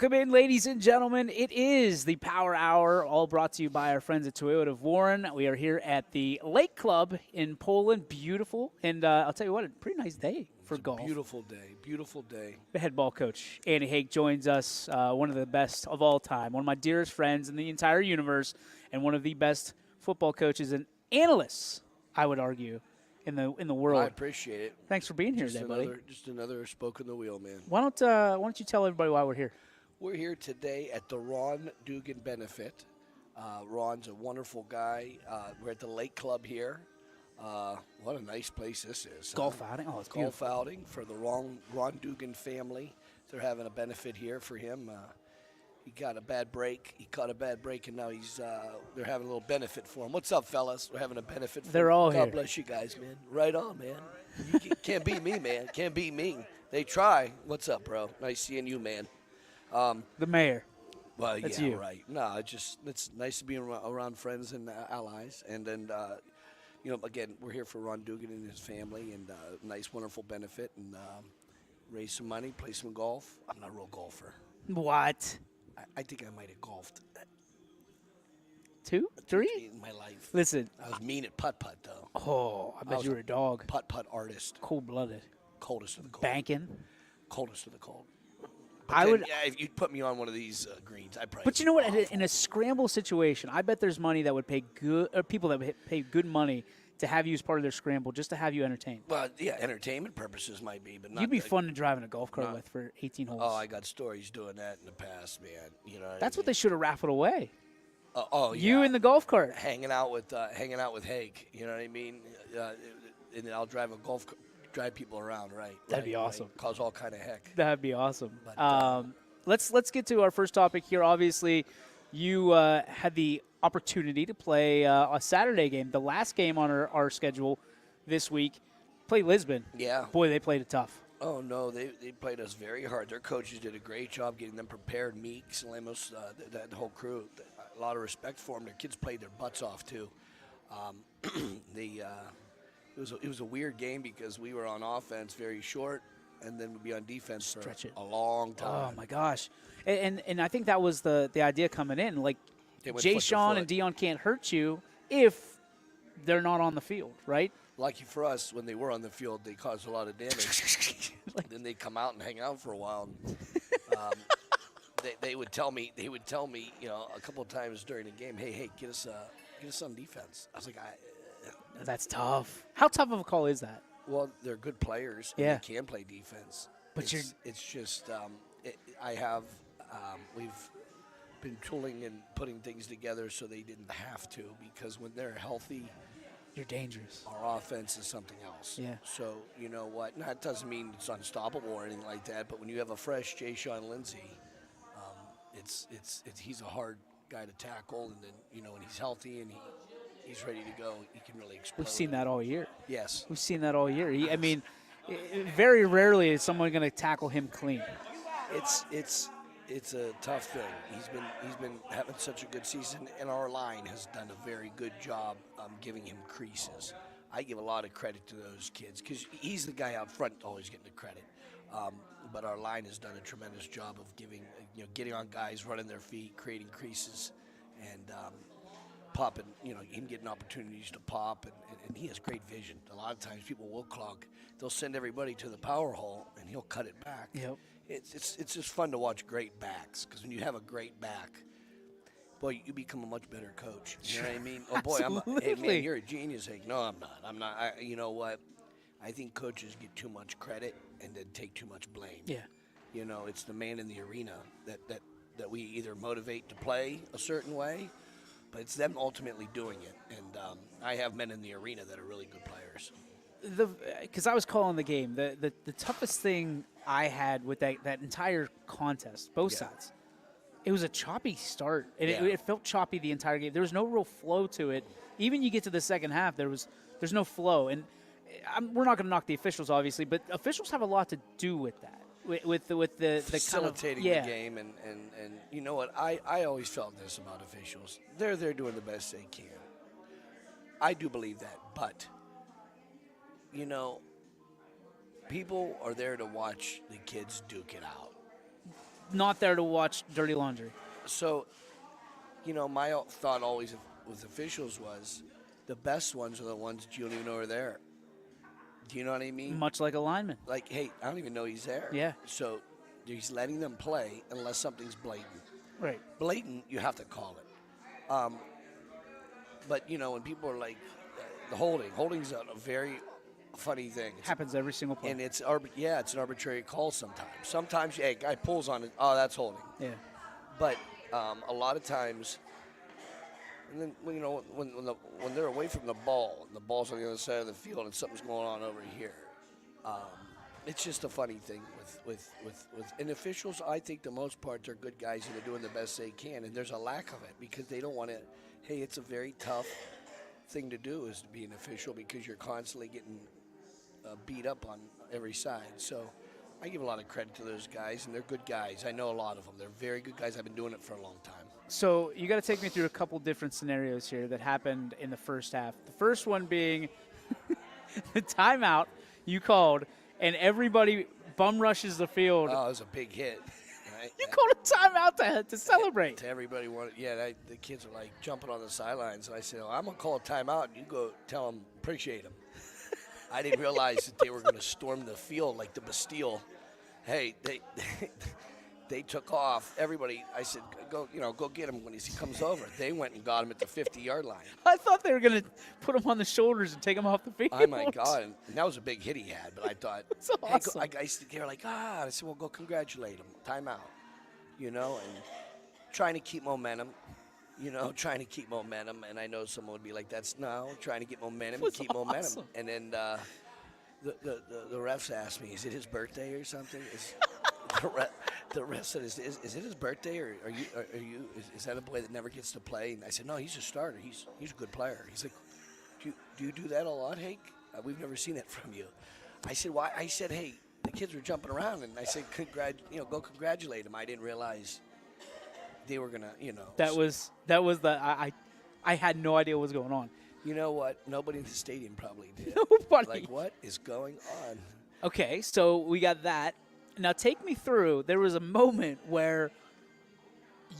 Welcome in, ladies and gentlemen. It is the Power Hour, all brought to you by our friends at Toyota of Warren. We are here at the Lake Club in Poland. Beautiful. And I'll tell you what, a pretty nice day for golf. Beautiful day. Beautiful day. The head ball coach, Andy Hake, joins us, one of the best of all time, one of my dearest friends in the entire universe, and one of the best football coaches and analysts, I would argue, in the world. I appreciate it. Thanks for being here today, buddy. Just another spoke in the wheel, man. Why don't you tell everybody why we're here? We're here today at the Ron Dugan benefit. Ron's a wonderful guy. We're at the Lake Club here. What a nice place this is. Golf outing? Oh, it's Golf beautiful. outing for the Ron Dugan family. They're having a benefit here for him. He got a bad break. He caught a bad break, and now they're having a little benefit for him. What's up, fellas? We're having a benefit for They're him. all God here. bless you guys, man. Right on, man. You can't beat me, man. Can't beat me. They try. What's up, bro? Nice seeing you, man. The mayor. Well, That's yeah, you. right. No, it's nice to be around friends and allies. And then, again, we're here for Ron Dugan and his family, and nice, wonderful benefit, and raise some money, play some golf. I'm not a real golfer. What? I think I might have golfed 2? 3? in my life. Listen. I was mean at putt-putt, though. Oh, I bet was you were a dog. Putt-putt artist. Cold-blooded. Coldest of the cold. Banking. Coldest of the cold. I would. Yeah, if you put me on one of these greens, I'd probably. But you know what? awful. In a scramble situation, I bet there's money that would pay good, or people that would pay good money to have you as part of their scramble, just to have you entertained. Well, yeah, entertainment purposes might be, but not. You'd be fun to drive in a golf cart not- with for 18 holes. Oh, I got stories doing that in the past, man. You know. That's what they should have raffled away. Oh, yeah. You in the golf cart. hanging out with Hake. You know what I mean? And then I'll drive drive people around, right? That'd be right, awesome. Right. Cause all kind of heck. That'd be awesome. But, Let's get to our first topic here. Obviously, you had the opportunity to play a Saturday game, the last game on our schedule this week. Play Lisbon. Yeah. Boy, they played it tough. Oh no, they played us very hard. Their coaches did a great job getting them prepared. Meeks, Lemos, that whole crew. A lot of respect for them. Their kids played their butts off too. It was a weird game because we were on offense very short, and then we'd be on defense Stretch for it. a long time. Oh my gosh, and I think that was the idea coming in. Like They went Jay foot to Sean foot. and Dion can't hurt you if they're not on the field, right? Lucky for us, when they were on the field, they caused a lot of damage. Then they come out and hang out for a while. And, they would tell me, a couple of times during the game, hey, get us on defense. I was like, That's tough. How tough of a call is that? well, they're good players. And Yeah. they can play defense. But it's just we've been tooling and putting things together so they didn't have to, because when they're healthy, You're dangerous. our offense is something else. Yeah. So, you know what? Now, it doesn't mean it's unstoppable or anything like that, but when you have a fresh Jay Sean Lindsay, he's a hard guy to tackle, and then, when he's healthy and he's ready to go, he can really explode. We've seen that all year. Yes. We've seen that all year. Very rarely is someone going to tackle him clean. It's a tough thing. He's been having such a good season, and our line has done a very good job giving him creases. I give a lot of credit to those kids because he's the guy out front always getting the credit. But our line has done a tremendous job of getting on guys, running their feet, creating creases, and popping. Him getting opportunities to pop, and he has great vision. A lot of times people will clog. They'll send everybody to the power hole, and he'll cut it back. Yep. It's just fun to watch great backs, because when you have a great back, boy, you become a much better coach. You know what I mean? Oh boy, hey Absolutely. man, you're a genius. Like, no, I'm not. You know what? I think coaches get too much credit and then take too much blame. Yeah. It's the man in the arena that we either motivate to play a certain way, but it's them ultimately doing it. And I have men in the arena that are really good players. Because I was calling the game, the toughest thing I had with that entire contest, both sides, it was a choppy start, and it felt choppy the entire game. There was no real flow to it. Even you get to the second half, there's no flow, and we're not going to knock the officials, obviously, but officials have a lot to do with that, with the facilitating kind of, the game, and you know what? I always felt this about officials. They're doing the best they can. I do believe that, but people are there to watch the kids duke it out. not there to watch dirty laundry. So, my thought always with officials was the best ones are the ones that you don't even know are there. Do you know what I mean? Much like a lineman. Like, hey, I don't even know he's there. Yeah. So he's letting them play unless something's blatant. Right. Blatant, you have to call it. But, when people are like, the holding's a very funny thing. Happens every single play. And it's an arbitrary call sometimes. Sometimes, hey, guy pulls on it, oh, that's holding. Yeah. But a lot of times, and then when they're away from the ball, and the ball's on the other side of the field, and something's going on over here, it's just a funny thing with and officials. I think the most part they're good guys and they're doing the best they can, and there's a lack of it because they don't want to. Hey, it's a very tough thing to do is to be an official because you're constantly getting beat up on every side. So I give a lot of credit to those guys, and they're good guys. I know a lot of them. They're very good guys. I've been doing it for a long time. So you got to take me through a couple different scenarios here that happened in the first half. The first one being the timeout you called, and everybody bum rushes the field. Oh, it was a big hit. Right? You called a timeout to celebrate. To everybody wanted, the kids are like jumping on the sidelines, and I said, I'm gonna call a timeout, and you go tell them appreciate them. I didn't realize that they were going to storm the field like the Bastille. Hey, they took off. Everybody, I said, go get him when he comes over. They went and got him at the 50-yard line. I thought they were going to put him on the shoulders and take him off the field. Oh, my God. And that was a big hit he had, but I thought, that's awesome. they were like, I said, well, go congratulate him. Timeout. And trying to keep momentum. Trying to keep momentum, and I know someone would be like, trying to get momentum and keep momentum. And then the refs asked me, is it his birthday or something? The ref said, is it his birthday, or is that a boy that never gets to play? And I said, no, he's a starter. He's a good player. He's like, do you do that a lot, Hank? We've never seen it from you. I said, why? I said, hey, the kids were jumping around, and I said, go congratulate him. I didn't realize they were gonna, That was the I had no idea what was going on. You know what? Nobody in the stadium probably did. Nobody. Like, what is going on? Okay, so we got that. Now take me through. There was a moment where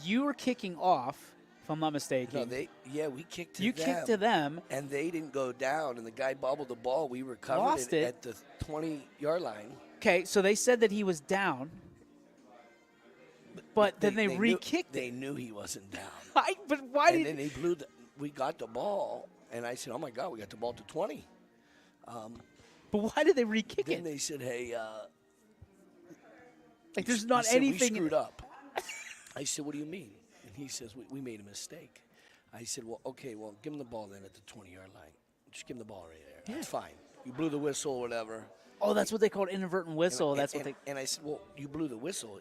you were kicking off, if I'm not mistaken. No, we kicked to them. You kicked to them. And they didn't go down, and the guy bobbled the ball. We recovered it at the 20-yard line. Okay, so they said that he was down. But then they re-kicked it. They knew he wasn't down. But why did? And then we got the ball, and I said, "Oh my God, we got the ball to 20." But why did they re-kick it? Then they said, "Hey, there's not anything." We screwed up. I said, "What do you mean?" And he says, "We made a mistake." I said, "Well, okay, give him the ball then at the 20-yard line. Just give him the ball right there. Yeah. That's fine. You blew the whistle, or whatever." Oh, that's what they called inadvertent whistle. And I said, "Well, you blew the whistle.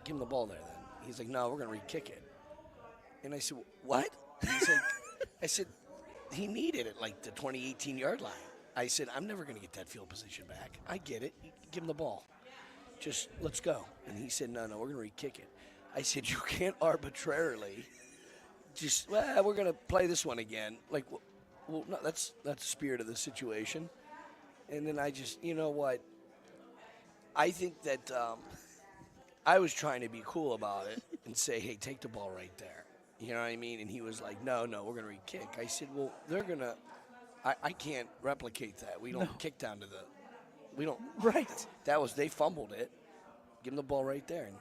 Give him the ball there then." He's like, "No, we're going to re-kick it." And I said, "What?" He's like, I said, "He needed it like the 18-yard line." I said, "I'm never going to get that field position back. I get it. Give him the ball. Just let's go." And he said, "No, we're going to re-kick it." I said, "You can't arbitrarily we're going to play this one again." Like, well, no, that's the spirit of the situation. And then I just, you know what? I think that I was trying to be cool about it and say, hey, take the ball right there. You know what I mean? And he was like, no, we're going to re-kick. I said, well, they're going to – I can't replicate that. We don't kick down to the – we don't – Right. They fumbled it. Give them the ball right there. And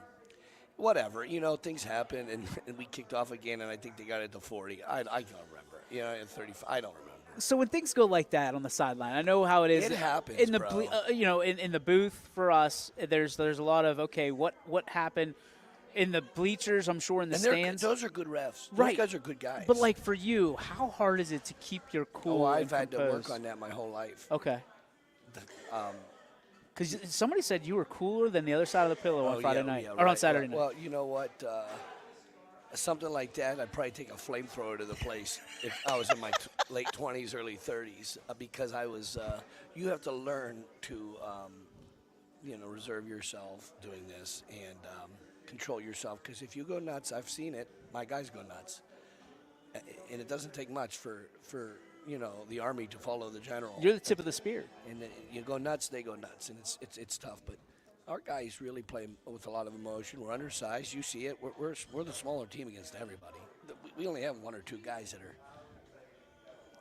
whatever. Things happen, and we kicked off again, and I think they got it to 40. I don't remember. At 35, I don't remember. So when things go like that on the sideline, I know how it is. It happens, in the bro. In the booth for us. There's a lot of what happened in the bleachers. I'm sure in the stands. Those are good refs. Right. Those guys are good guys. But like for you, how hard is it to keep your cool? Oh, I've had to work on that my whole life. Okay. Because somebody said you were cooler than the other side of the pillow on Friday night or on Saturday night. Well, you know what? Something like that, I'd probably take a flamethrower to the place if I was in my late 20s, early 30s, because I was. You have to learn to, reserve yourself doing this and control yourself. Because if you go nuts, I've seen it. My guys go nuts, and it doesn't take much for the army to follow the general. You're the tip of the spear. And then you go nuts, they go nuts, and it's tough. But Our guys really play with a lot of emotion. We're undersized. You see it. We're the smaller team against everybody. We only have one or two guys that are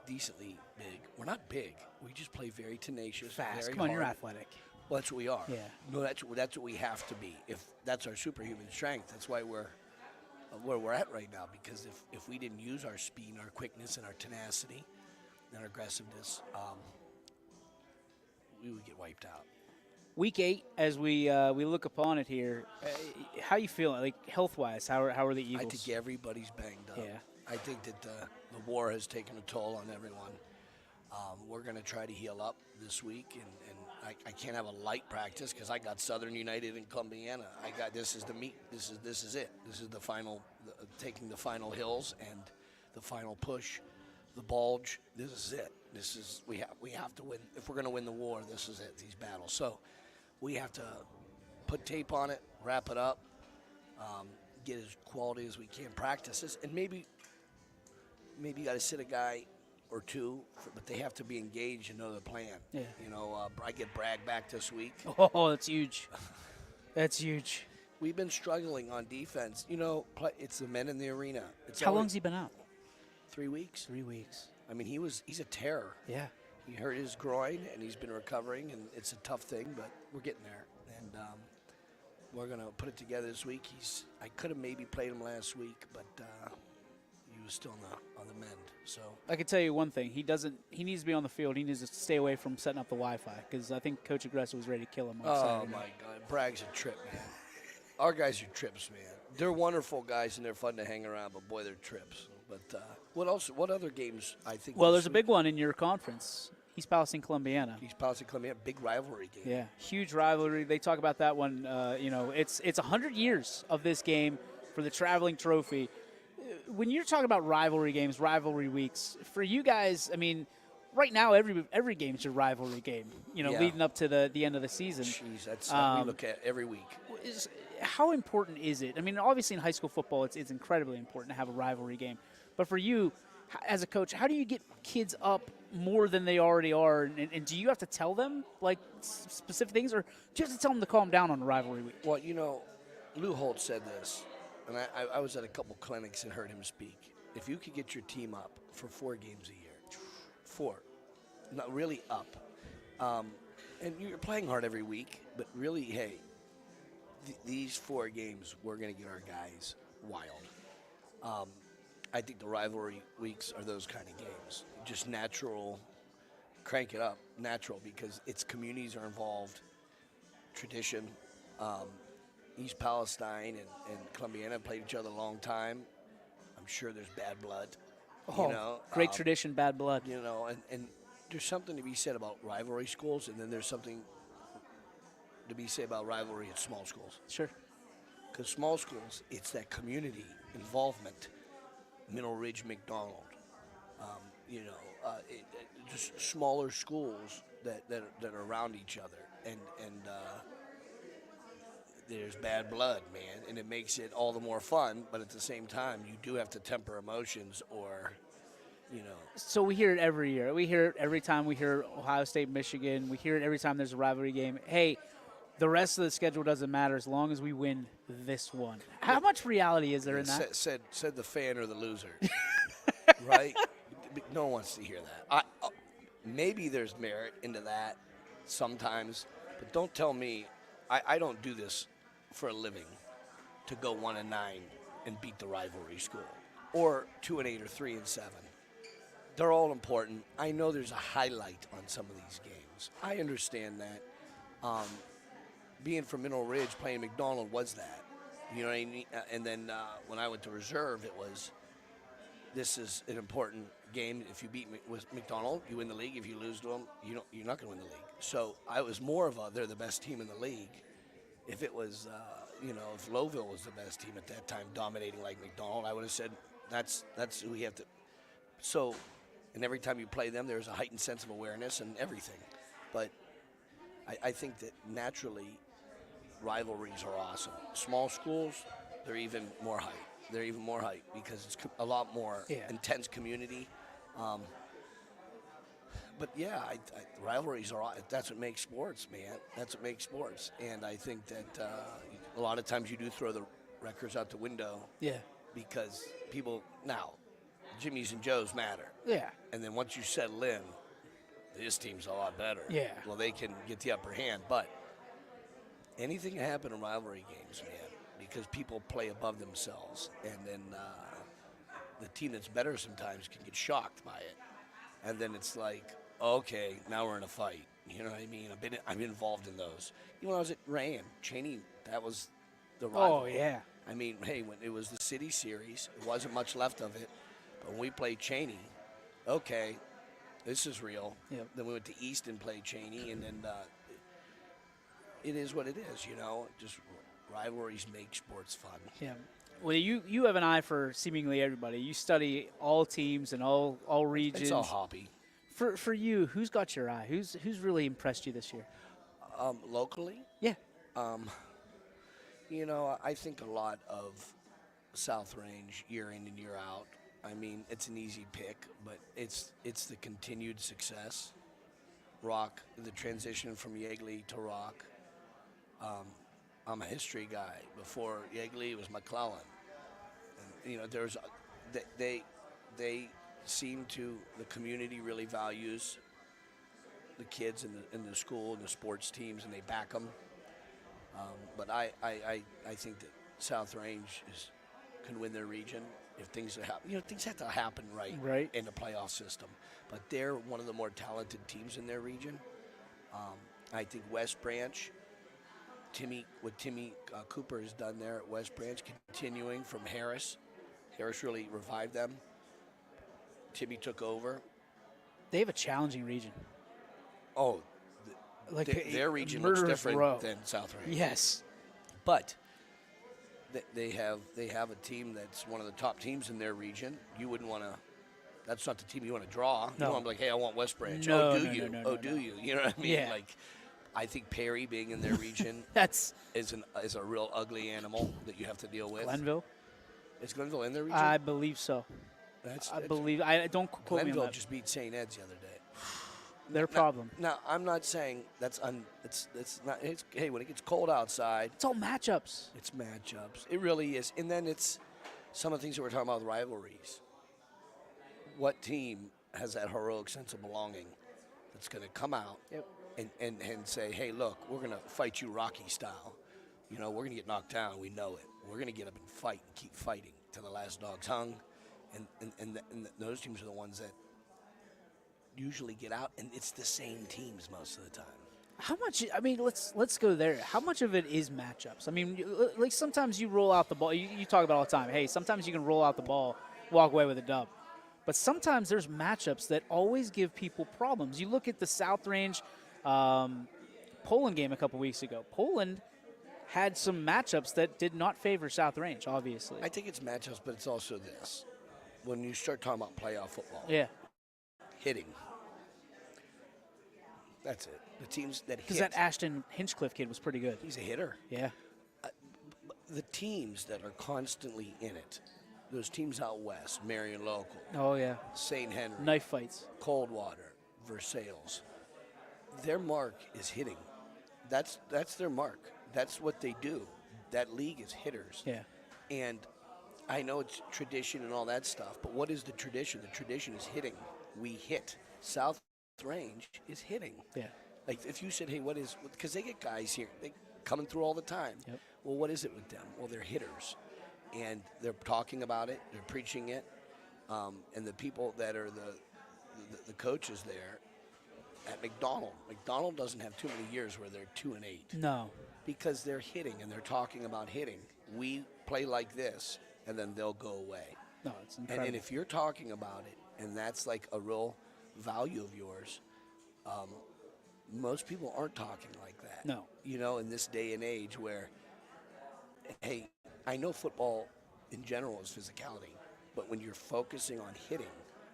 decently big. We're not big. We just play very tenacious, Fast. very Come on, hard. you're athletic. Well, that's what we are. Yeah. No, that's what we have to be. If that's our superhuman strength, that's why we're where we're at right now. Because if we didn't use our speed, our quickness, and our tenacity, and our aggressiveness, we would get wiped out. Week 8, as we look upon it here, how you feeling? Like health-wise, how are the Eagles? I think everybody's banged up. Yeah. I think that the war has taken a toll on everyone. We're going to try to heal up this week, and I can't have a light practice because I got Southern United and Columbiana. This is the meat. This is it. This is the final, taking the final hills and the final push, the bulge. This is it. This is we have to win if we're going to win the war. This is it. These battles. So we have to put tape on it, wrap it up, get as quality as we can, practices, and maybe you got to sit a guy or two, but they have to be engaged and know the plan. Yeah. You know, I get Bragg back this week. Oh, that's huge. That's huge. We've been struggling on defense. You know, it's the men in the arena. How long's he been out? 3 weeks. 3 weeks. I mean, he's a terror. Yeah. He hurt his groin, and he's been recovering, and it's a tough thing, but we're getting there. And we're going to put it together this week. I could have maybe played him last week, but he was still on the mend. So I can tell you one thing. He needs to be on the field. He needs to stay away from setting up the Wi-Fi because I think Coach Aggressive was ready to kill him on Saturday. My God. Bragg's a trip, man. Our guys are trips, man. They're wonderful guys, and they're fun to hang around, but, boy, they're trips. But what else? What other games I think? Well, there's a big one in your conference. East Palestine, Columbiana. East Palestine, Columbiana, big rivalry game. Yeah, huge rivalry. They talk about that one. It's 100 years of this game for the traveling trophy. When you're talking about rivalry games, rivalry weeks, for you guys, I mean, right now every game is a rivalry game. Leading up to the end of the season. Jeez, that's something we look at every week. How important is it? I mean, obviously in high school football, it's incredibly important to have a rivalry game. But for you, as a coach, how do you get kids up more than they already are? And do you have to tell them, like, specific things? Or do you have to tell them to calm down on a rivalry week? Well, Lou Holt said this, and I was at a couple clinics and heard him speak. If you could get your team up for 4 games a year, 4, not really up, and you're playing hard every week, but really, hey, these 4 games, we're going to get our guys wild. I think the rivalry weeks are those kind of games. Just natural, crank it up, natural, because its communities are involved, tradition. East Palestine and Columbiana played each other a long time. I'm sure there's bad blood. Great tradition, bad blood. And there's something to be said about rivalry schools, and then there's something to be said about rivalry at small schools. Sure. Because small schools, it's that community involvement. Middle Ridge, McDonald, just smaller schools that are around each other, and there's bad blood, man, and it makes it all the more fun. But at the same time, you do have to temper emotions, or. So we hear it every year. We hear it every time we hear Ohio State, Michigan. We hear it every time there's a rivalry game. Hey, the rest of the schedule doesn't matter as long as we win this one. How much reality is there in that? Said the fan or the loser, right? No one wants to hear that. Maybe there's merit into that sometimes, but don't tell me. I don't do this for a living to go 1-9 and beat the rivalry school, or 2-8 or 3-7. They're all important. I know there's a highlight on some of these games. I understand that. Being from Mineral Ridge, playing McDonald was that. You know what I mean? And then when I went to reserve, it was, this is an important game. If you beat McDonald, you win the league. If you lose to them, you're not going to win the league. So I was more of they're the best team in the league. If it was, if Lowville was the best team at that time, dominating like McDonald, I would have said that's who we have to. So, and every time you play them, there's a heightened sense of awareness and everything. But I think that naturally, rivalries are awesome. Small schools, they're even more hype. They're even more hype because it's a lot more intense community. But yeah, rivalries are that's what makes sports, man. That's what makes sports, and I think that a lot of times you do throw the records out the window Yeah. because people now, Jimmys and Joes matter, Yeah. and then once you settle in, this team's a lot better. Yeah. Well, they can get the upper hand, but anything can happen in rivalry games, man, because people play above themselves, and then the team that's better sometimes can get shocked by it, and then it's like, okay, now we're in a fight. You know what I mean? I'm involved in those. Even when I was at Ran, Cheney, that was the rival. Oh, yeah. I mean, hey, when it was the City Series, it wasn't much left of it, but when we played Cheney, okay, this is real. Yep. Then we went to East and played Cheney, and then it is what it is, you know. Just rivalries make sports fun. Yeah. Well, you have an eye for seemingly everybody. You study all teams and all regions. It's a hobby. For you, who's got your eye? Who's really impressed you this year? Locally, Yeah. you know, I think a lot of South Range year in and year out. I mean, it's an easy pick, but it's the continued success. Rock, the transition from Yeagley to Rock. I'm a history guy. Before Yeagley, it was McClellan. And, you know, they seem to, the community really values the kids in the school and the sports teams, and they back them. But I think that South Range can win their region if things happen. You know, things have to happen right in the playoff system. But they're one of the more talented teams in their region. I think West Branch, what Timmy Cooper has done there at West Branch, continuing from Harris. Harris really revived them. Timmy took over. They have a challenging region. Oh, Like their region murderous looks different row. than South Range. Yes. But they have a team that's one of the top teams in their region. You wouldn't want to. That's not the team you want to draw. No. You want to be like, hey, I want West Branch. No, oh, do no, you? no, no, oh, no, do no. you? You know what I mean? Yeah. Like, I think Perry being in their region That's is a real ugly animal that you have to deal with. Glenville. Is Glenville in their region? I believe so. I believe. I don't quote me on Glenville that. just beat St. Ed's the other day. Their problem. Now, I'm not saying that's it's not. Hey, when it gets cold outside, It's all matchups. it's matchups. It really is. And then it's some of the things that we're talking about with rivalries. What team has that heroic sense of belonging that's going to come out Yep. and say, hey, look, we're going to fight you Rocky style. You know, we're going to get knocked down. We know it. We're going to get up and fight and keep fighting till the last dog's hung. And those teams are the ones that usually get out, and it's the same teams most of the time. How much? I mean, let's go there. How much of it is matchups? I mean, like sometimes you roll out the ball. You talk about all the time. Hey, sometimes you can roll out the ball, walk away with a dub. But sometimes there's matchups that always give people problems. You look at the South Range Poland game a couple weeks ago. Poland had some matchups that did not favor South Range, obviously. I think it's matchups, but it's also this. When you start talking about playoff football, Yeah. hitting, that's it. The teams that hit. Because that Ashton Hinchcliffe kid was pretty good. He's a hitter. Yeah. The teams that are constantly in it, those teams out west, Marion Local, Oh, yeah. St. Henry, Knife fights. Coldwater, Versailles, their mark is hitting. That's their mark. That's what they do. That league is hitters. Yeah. And I know it's tradition and all that stuff, but what is the tradition? The tradition is hitting. We hit. South Range is hitting. Yeah. Like if you said, hey, what is, because they get guys here, they coming through all the time. Yep. Well, what is it with them? Well, they're hitters. And they're talking about it, they're preaching it. And the people that are the coaches there at McDonald doesn't have too many years where they're 2-8. No. Because they're hitting and they're talking about hitting. We play like this, and then they'll go away. No, it's incredible. And if you're talking about it, and that's like a real value of yours, most people aren't talking like that. No. You know, in this day and age where, hey, I know football in general is physicality, but when you're focusing on hitting,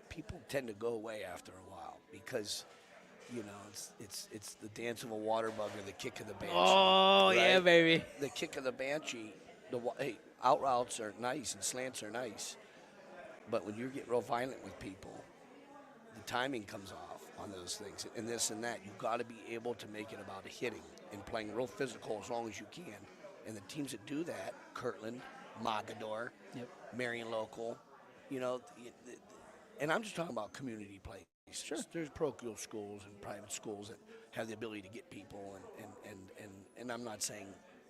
people tend to go away after a while because, you know, it's the dance of a water bug or the kick of the banshee. Oh, right? yeah, baby. The kick of the banshee, hey, out routes are nice and slants are nice, but when you get real violent with people, the timing comes off on those things and this and that. You've got to be able to make it about hitting and playing real physical as long as you can. And the teams that do that, Kirtland, Mogador, Yep. Marion Local, you know, and I'm just talking about community places. Sure. There's parochial schools and private schools that have the ability to get people, and I'm not saying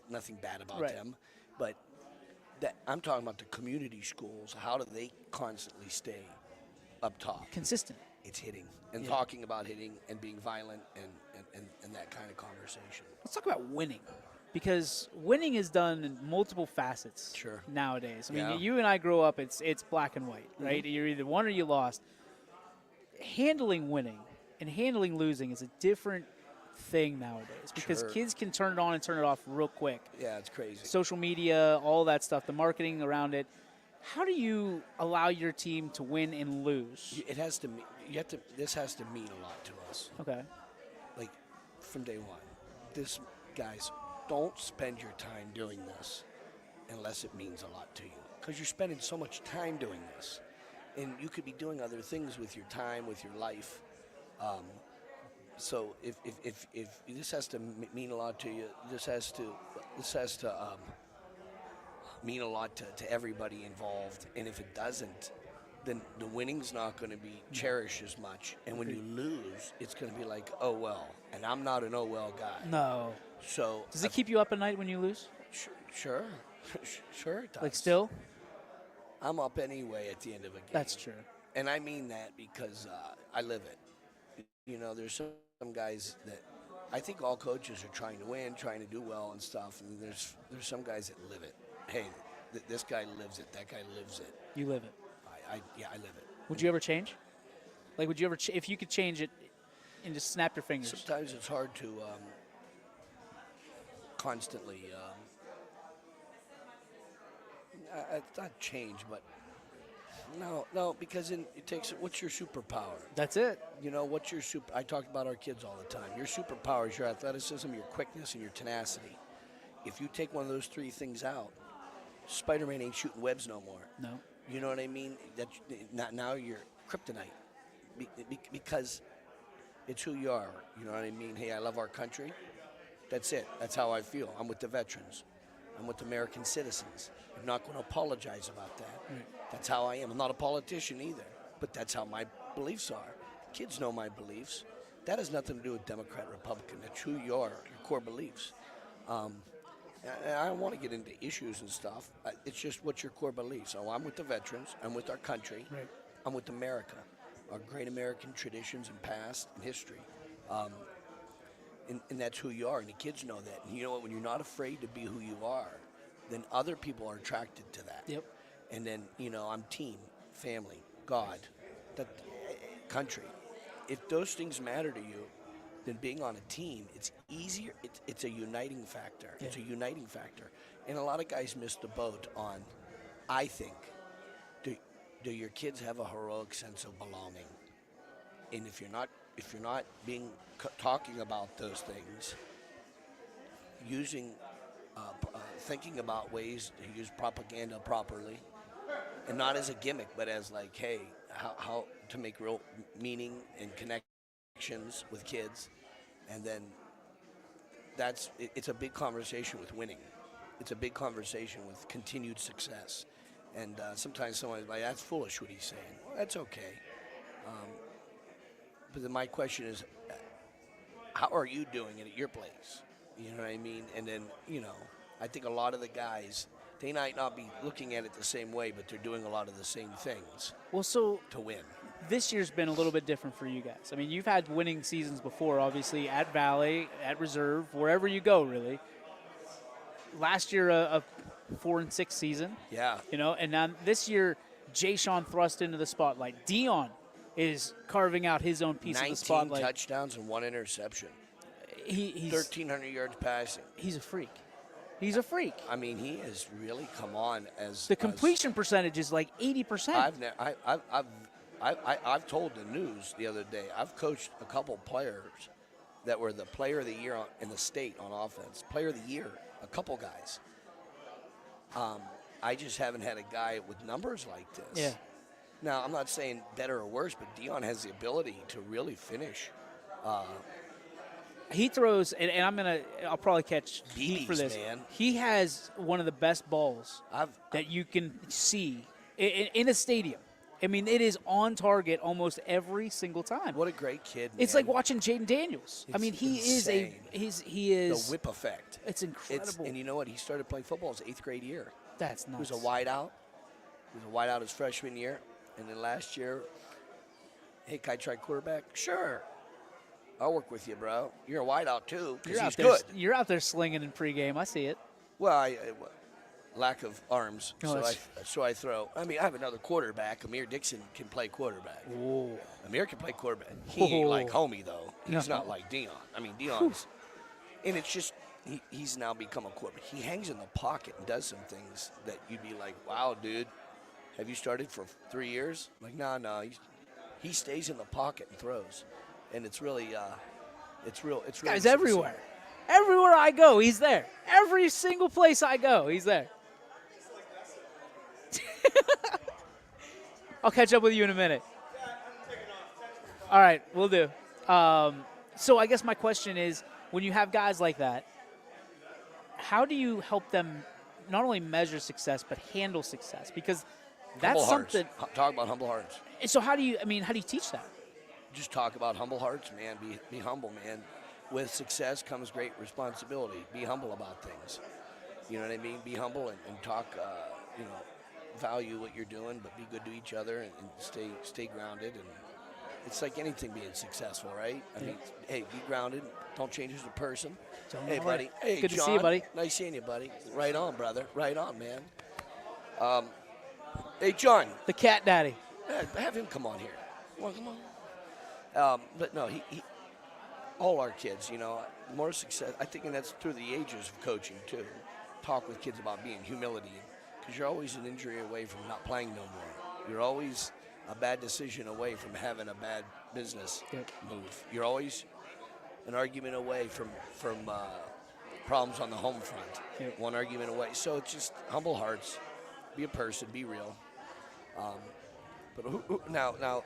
nothing bad about Right. them, but that I'm talking about the community schools. How do they constantly stay up top? Consistent. It's hitting and Yeah. talking about hitting and being violent and that kind of conversation. Let's talk about winning, because winning is done in multiple facets Sure. nowadays. I mean, Yeah. you and I grow up, it's black and white, right? You're either won or you lost. Handling winning and handling losing is a different thing nowadays, because Sure. kids can turn it on and turn it off real quick. Yeah, it's crazy. Social media, all that stuff, the marketing around it. How do you allow your team to win and lose? It has to. This has to mean a lot to us. Okay. Like from day one, guys, don't spend your time doing this unless it means a lot to you, because you're spending so much time doing this, and you could be doing other things with your time, with your life. So if this has to mean a lot to you, this has to mean a lot to everybody involved. And if it doesn't, then the winning's not going to be cherished as much. And when you lose, it's going to be like, oh well. And I'm not an oh well guy. No. So Does it keep you up at night when you lose? Sure, sure it does. Like still? I'm up anyway at the end of a game. That's true. And I mean that because I live it. You know, there's some guys that I think all coaches are trying to win, trying to do well and stuff. And there's some guys that live it. Hey, this guy lives it. That guy lives it. You live it. I live it. Would you ever change? Like, would you ever, if you could change it and just snap your fingers? Sometimes it's hard to constantly, it's not change, but no, because it takes, what's your superpower? That's it. You know, what's your super, I talk about our kids all the time. Your superpower is your athleticism, your quickness, and your tenacity. If you take one of those three things out, Spider-Man ain't shooting webs no more. No. You know what I mean? Now you're kryptonite because it's who you are. You know what I mean? Hey, I love our country. That's it. That's how I feel. I'm with the veterans. I'm with American citizens. I'm not going to apologize about that. Right. That's how I am. I'm not a politician either, but that's how my beliefs are. Kids know my beliefs. That has nothing to do with Democrat, Republican. That's who you are, your core beliefs. And I don't want to get into issues and stuff. It's just what's your core beliefs. So I'm with the veterans. I'm with our country. Right. I'm with America, our great American traditions and past and history. And that's who you are. And the kids know that. And you know what? When you're not afraid to be who you are, then other people are attracted to that. Yep. And then, you know, I'm team, family, God, that country. If those things matter to you, then being on a team, it's easier. It's a uniting factor. Yeah. It's a uniting factor. And a lot of guys miss the boat on, I think, do your kids have a heroic sense of belonging? And if you're not talking about those things, thinking about ways to use propaganda properly, and not as a gimmick, but as like, hey, how to make real meaning and connections with kids, and then it's a big conversation with winning. It's a big conversation with continued success. And sometimes someone's like, that's foolish what he's saying. Well, that's okay. But then my question is, how are you doing it at your place? You know what I mean? And then, you know, I think a lot of the guys, they might not be looking at it the same way, but they're doing a lot of the same things to win. This year's been a little bit different for you guys. I mean, you've had winning seasons before, obviously, at Valley, at Reserve, wherever you go, really. Last year, a 4-6 season. Yeah. You know, and now this year, Jay Sean thrust into the spotlight. Dion is carving out his own piece of the spotlight. 19 touchdowns and 1 interception. He's 1,300 yards passing. He's a freak. He's a freak. I mean, he has really come on as the completion percentage is like 80%. I've told the news the other day. I've coached a couple players that were the player of the year in the state on offense. Player of the year, a couple guys. I just haven't had a guy with numbers like this. Yeah. Now, I'm not saying better or worse, but Dion has the ability to really finish. He throws, and I'll probably catch heat for BBs, this. man. He has one of the best balls that you can see in a stadium. I mean, it is on target almost every single time. What a great kid, man. It's like watching Jaden Daniels. I mean, he insane. he is the whip effect. It's incredible. And you know what? He started playing football his 8th grade year. That's nuts. He was a wideout. He was a wideout his freshman year. And then last year, hey, can I try quarterback? Sure. I'll work with you, bro. You're a wideout, too, because he's good. You're out there slinging in pregame. I see it. Well, lack of arms, Oh, so I throw. I mean, I have another quarterback. Amir Dixon can play quarterback. Whoa. Amir can play quarterback. He ain't like homie, though. He's No. not like Dion. I mean, Dion's. And it's just, he's now become a quarterback. He hangs in the pocket and does some things that you'd be like, wow, dude, have you started for 3 years? Like, no. He stays in the pocket and throws. And it's really, it's really. Guy's everywhere. Everywhere I go, he's there. Every single place I go, he's there. I'll catch up with you in a minute. All right, we'll do. So I guess my question is, when you have guys like that, how do you help them not only measure success but handle success? Because that's something. Talk about humble hearts. So how do you teach that? Just talk about humble hearts, man. Be humble, man. With success comes great responsibility. Be humble about things. You know what I mean? Be humble and talk, value what you're doing, but be good to each other and stay grounded. And it's like anything being successful, right? I mean, hey, be grounded. Don't change as a person. Hey, buddy. Hey, good John. to see you, buddy. Nice seeing you, buddy. Right on, brother. Right on, man. Hey, John. The cat daddy. Have him come on here. Come on. But no, he all our kids, more success. I think, and that's through the ages of coaching too. Talk with kids about being humility, because you're always an injury away from not playing no more. You're always a bad decision away from having a bad business move. You're always an argument away from problems on the home front. One argument away. So it's just humble hearts. Be a person. Be real. But now.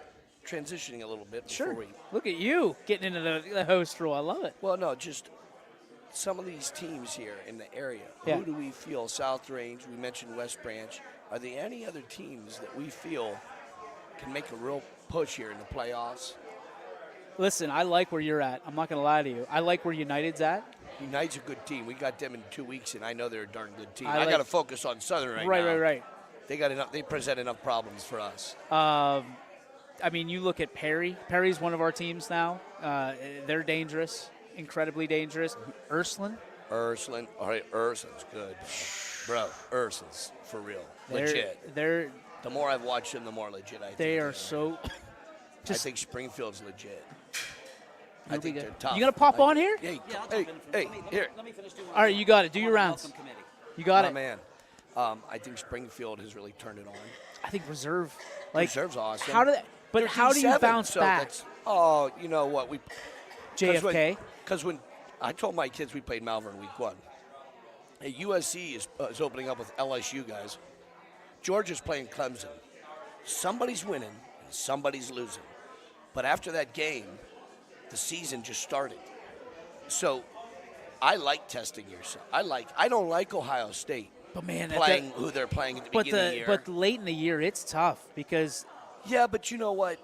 Transitioning a little bit before we look at you getting into the host role. I love it. Well, no, just some of these teams here in the area. Who do we feel? South Range, we mentioned West Branch. Are there any other teams that we feel can make a real push here in the playoffs? Listen, I like where you're at. I'm not going to lie to you. I like where United's at. United's a good team. We got them in 2 weeks, and I know they're a darn good team. I got to focus on Southern now. Right. They got enough. They present enough problems for us. I mean, you look at Perry. Perry's one of our teams now. They're dangerous, incredibly dangerous. Ursuline. All right, Ursuline's good. Bro, Ursuline's for real. Legit. The more I've watched them, the more legit I think they are. So. I think Springfield's legit. I think they're tough. You going to pop on here? Hey, here. Let me finish doing all right, you got it. Do your rounds. You got it. Man. I think Springfield has really turned it on. I think Reserve. Reserve's awesome. How do you bounce back? You know what? JFK? Because when I told my kids we played Malvern week 1, hey, USC is opening up with LSU guys. Georgia's playing Clemson. Somebody's winning and somebody's losing. But after that game, the season just started. So I like testing yourself. I don't like Ohio State. But man, playing who they're playing at the beginning of the year. But late in the year, it's tough because. Yeah, but you know what?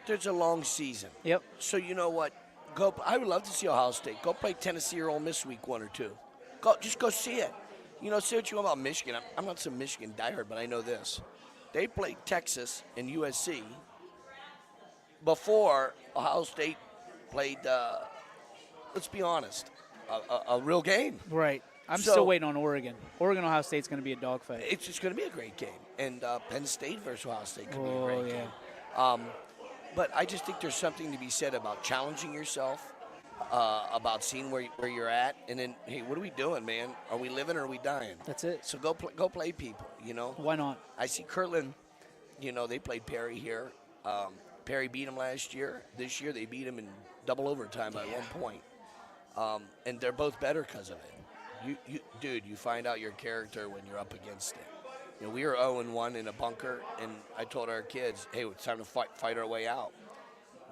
There's a long season. Yep. So you know what? I would love to see Ohio State. Go play Tennessee or Ole Miss week 1 or 2. Just go see it. Say what you want about Michigan. I'm not some Michigan diehard, but I know this. They played Texas and USC before Ohio State played, let's be honest, a real game. Right. I'm still waiting on Oregon. Ohio State's going to be a dogfight. It's just going to be a great game. And Penn State versus Ohio State could be a great game. But I just think there's something to be said about challenging yourself, about seeing where you're at, and then, hey, what are we doing, man? Are we living or are we dying? That's it. So go play people, Why not? I see Kirtland, they played Perry here. Perry beat him last year. This year they beat him in double overtime by 1 point. And they're both better because of it. You find out your character when you're up against it. we were 0-1 in a bunker, and I told our kids, hey, it's time to fight our way out.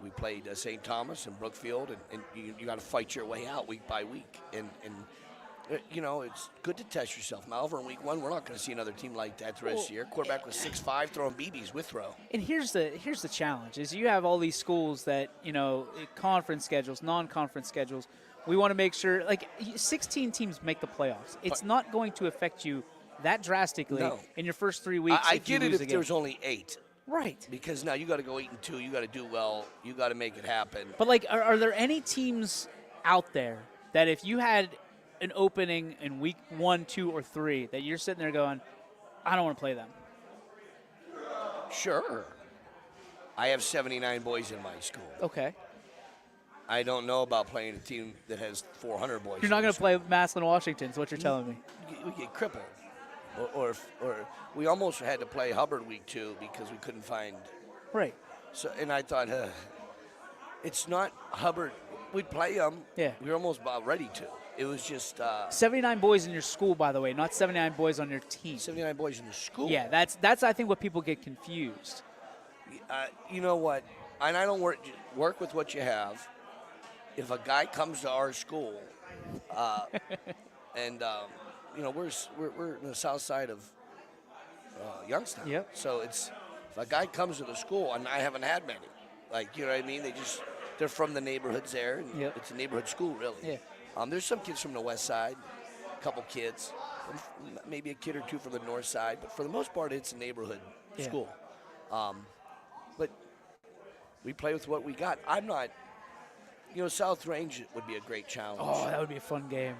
We played St. Thomas and Brookfield, and you got to fight your way out week by week. And it's good to test yourself. Now, over in week 1, we're not going to see another team like that the rest of the year. Quarterback was 6'5", throwing BBs with throw. And here's the challenge: is you have all these schools that conference schedules, non-conference schedules. We want to make sure 16 teams make the playoffs. It's not going to affect you that drastically in your first 3 weeks. I get it if there's only 8. Right. Because now you got to go 8-2. You got to do well. You got to make it happen. But are there any teams out there that if you had an opening in week 1, 2, or 3 that you're sitting there going, I don't want to play them? Sure. I have 79 boys in my school. Okay. I don't know about playing a team that has 400 boys. You're not going to play Massillon, Washington, is what you're telling me. We get crippled. Or we almost had to play Hubbard week 2 because we couldn't find. Right. So, and I thought, it's not Hubbard. We'd play them. Yeah. We were almost about ready to. It was just 79 boys in your school, by the way, not 79 boys on your team. 79 boys in the school. Yeah, that's I think what people get confused. You know what? And I don't work with what you have. If a guy comes to our school, and we're in the south side of Youngstown. Yep. So if a guy comes to the school, and I haven't had many, you know what I mean? They're from the neighborhoods there, and it's a neighborhood school, really. Yeah. There's some kids from the west side, a couple kids, maybe a kid or two from the north side, but for the most part, it's a neighborhood school. But we play with what we got. I'm not, South Range would be a great challenge. Oh, that would be a fun game.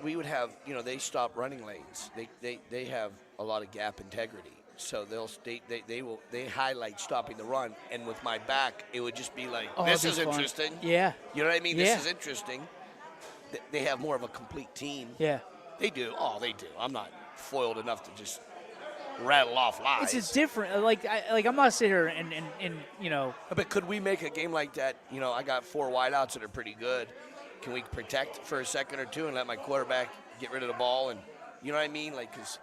We would have, they stop running lanes. They have a lot of gap integrity. So they highlight stopping the run, and with my back, it would just be like, this is interesting. Yeah. You know what I mean? This is interesting. They have more of a complete team. Yeah. They do. Oh, they do. I'm not foiled enough to just rattle off lies. It's just different. I'm not sitting here and. But could we make a game like that? I got 4 wideouts that are pretty good. Can we protect for a second or two and let my quarterback get rid of the ball? And you know what I mean? Because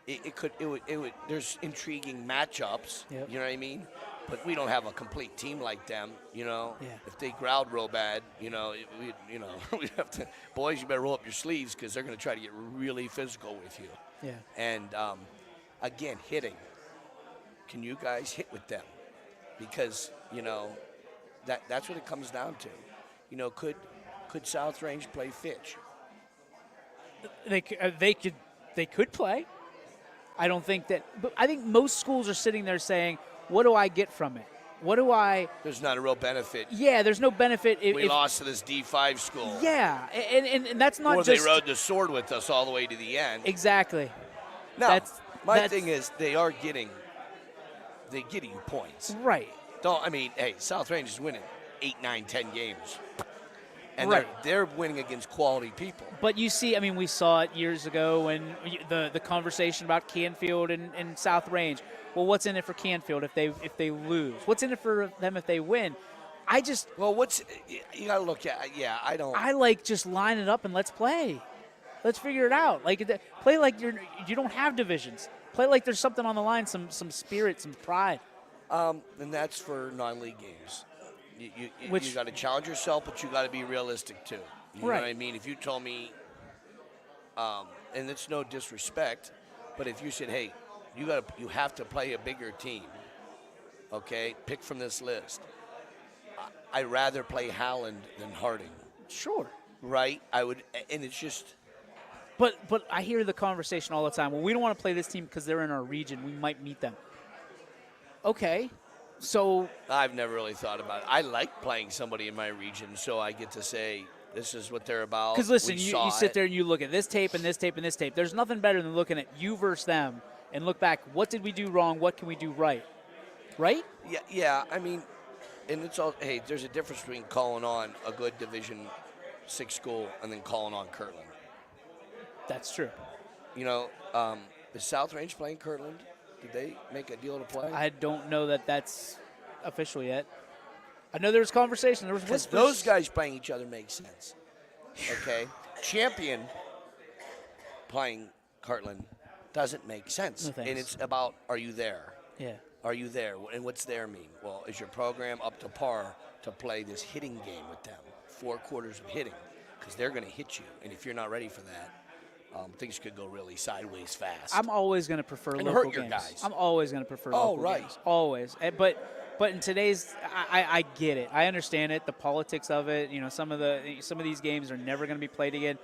it would. There's intriguing matchups. Yep. You know what I mean? But we don't have a complete team like them. Yeah. If they growled real bad, we'd have to. Boys, you better roll up your sleeves because they're going to try to get really physical with you. Yeah. And again, hitting. Can you guys hit with them? Because that's what it comes down to. Could South Range play Fitch? They could play. I don't think that. But I think most schools are sitting there saying, "What do I get from it? What do I?" There's not a real benefit. Yeah, there's no benefit. We lost to this D5 school. Yeah, and that's not just. Or they rode the sword with us all the way to the end. Exactly. No, my thing is they're getting you points. Right. South Range is winning 8, 9, 10 games. And right. they're winning against quality people. But you see, we saw it years ago when the conversation about Canfield and South Range. Well, what's in it for Canfield if they lose? What's in it for them if they win? You got to look at? Yeah, I don't. I just line it up and let's play. Let's figure it out. Play like you don't have divisions. Play like there's something on the line, some spirit, some pride. And that's for non-league games. You got to challenge yourself, but you got to be realistic too. You know what I mean? If you told me, and it's no disrespect, but if you said, "Hey, you have to play a bigger team," okay, pick from this list. I'd rather play Howland than Harding. Sure. Right? I would, and it's just. But I hear the conversation all the time. Well, we don't want to play this team because they're in our region. We might meet them. Okay. So I've never really thought about it. I like playing somebody in my region, so I get to say this is what they're about. Because listen, you sit there and you look at this tape and this tape and this tape. There's nothing better than looking at you versus them and look back. What did we do wrong? What can we do right? Right? Yeah. And it's all. Hey, there's a difference between calling on a good Division 6 school and then calling on Kirtland. That's true. Is South Range playing Kirtland? Did they make a deal to play? I don't know that that's official yet. I know there was conversation. There was whispers. Those guys playing each other makes sense. Okay? Champion playing Kirtland Doesn't make sense. No thanks. And it's about, are you there? Yeah. Are you there? And what's there mean? Well, is your program up to par to play this hitting game with them? 4 quarters of hitting, because they're going to hit you. And if you're not ready for that, things could go really sideways fast. I'm always going to prefer And local hurt your games. guys. I'm always going to prefer Oh, local right. games. Always. But in today's, I get it. I understand it. The politics of it. You know, some of these games are never going to be played again.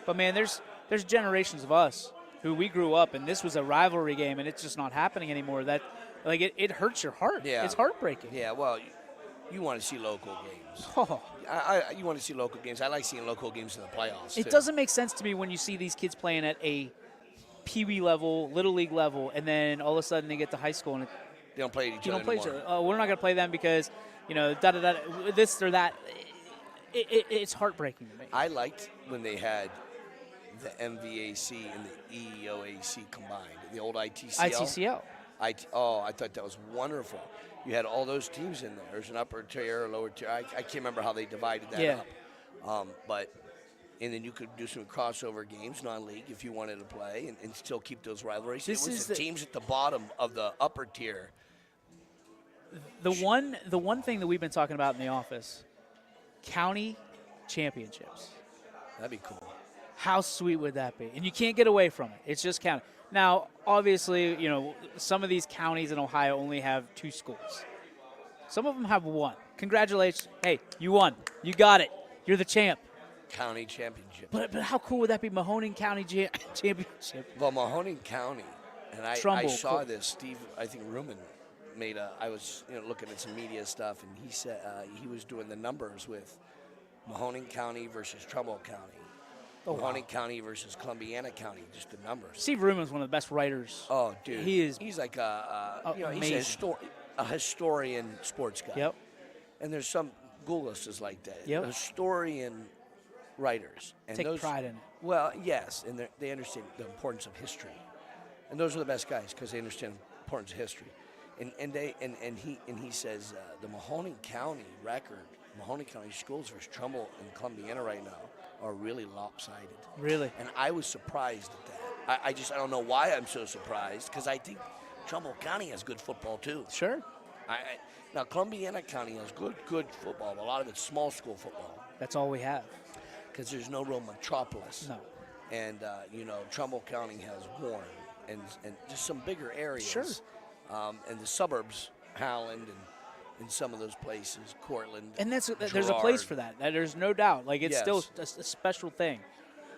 But man, there's generations of us who we grew up and this was a rivalry game and it's just not happening anymore. That like it hurts your heart. Yeah. It's heartbreaking. Yeah, well, you want to see local games. Oh. You want to see local games. I like seeing local games in the playoffs. It too. doesn't make sense to me when you see these kids playing at a pee-wee level, little league level, and then all of a sudden they get to high school and They don't play each you other don't play each anymore. other. Oh, we're not going to play them because, this or that. It's heartbreaking to me. I liked when they had the MVAC and the EOAC combined, the old ITCL. ITCL. I thought that was wonderful. You had all those teams in there. There's an upper tier, a lower tier. I can't remember how they divided that up. And then you could do some crossover games, non-league, if you wanted to play, and still keep those rivalries. This it was is the teams at the bottom of the upper tier. The one thing that we've been talking about in the office, county championships. That'd be cool. How sweet would that be? And you can't get away from it. It's just county. Now, obviously, some of these counties in Ohio only have 2 schools. Some of them have 1. Congratulations. Hey, you won. You got it. You're the champ. County championship. But how cool would that be, Mahoning County Championship? Well, Mahoning County, and I saw this. Steve, I think Ruman made I was looking at some media stuff, and he said he was doing the numbers with Mahoning County versus Trumbull County. Mahoning County versus Columbiana County, just the numbers. Steve Ruman's one of the best writers. Oh, dude. He's like amazing. He's a historian sports guy. Yep. And there's some Goulas is like that. Yep. Historian writers. And Take pride in it. Well, yes, and they understand the importance of history. And those are the best guys because they understand the importance of history. And he says the Mahoning County record, Mahoning County schools versus Trumbull and Columbiana right now are really lopsided. Really? And I was surprised at that. I don't know why I'm so surprised because I think Trumbull County has good football too. Sure. Now Columbiana County has good football, but a lot of it's small school football. That's all we have. Because there's no real metropolis. No. And Trumbull County has Warren and just some bigger areas. Sure. And the suburbs, Howland and some of those places, Cortland. And there's a place Girard. for that. There's no doubt. Like it's still a special thing.